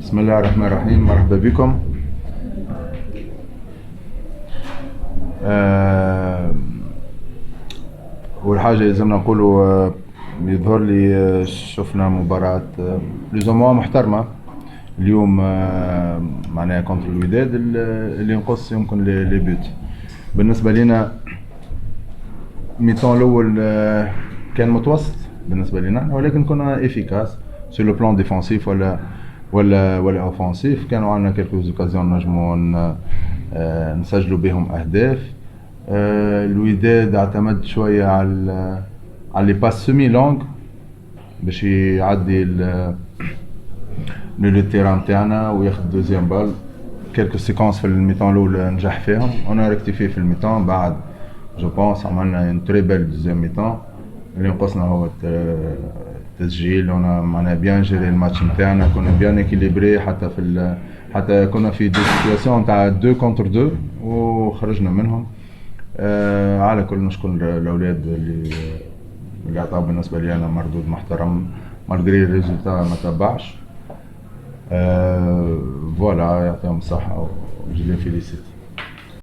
بسم الله الرحمن الرحيم. مرحبا بكم. أول حاجة لازمنا نقولوا يظهر لي شفنا مباراة لزوموا محترمة اليوم، معناها كونتر الوداد اللي ينقص يمكن لي بوت. بالنسبة لنا الميطون الأول كان متوسط بالنسبة لنا، ولكن كنا افيكاس سو لو بلان ديفونسيف ولا اوفونسيف. كانوا عندنا كيلكو اوكازيون نجموا نسجلوا بهم اهداف. الوداد اعتمد شويه على لي باس سيمي لونغ باش يعدي لو تيران تاعنا وياخذ دوزيام بال. كيلكو سيكونس في الميطون الاول نجح فيهم، انا ريكتيفي في الميطون بعد جو بونس عملنا ان تري بيل دوزيام ميطون. اللي نقصنا هو التسجيل. وانا معناها بيان جيري الماتش نتاعنا، كنا بيان اكيليبري حتى كنا في دي سيتواسيون تاع 2 كونتر 2 وخرجنا منهم. على كل نشكر الاولاد اللي عطاو بالنسبه لي انا مردود محترم مالغري الريزولتا ما تبعش. فوالا يعطيهم الصحه وجي لي فيليسيت.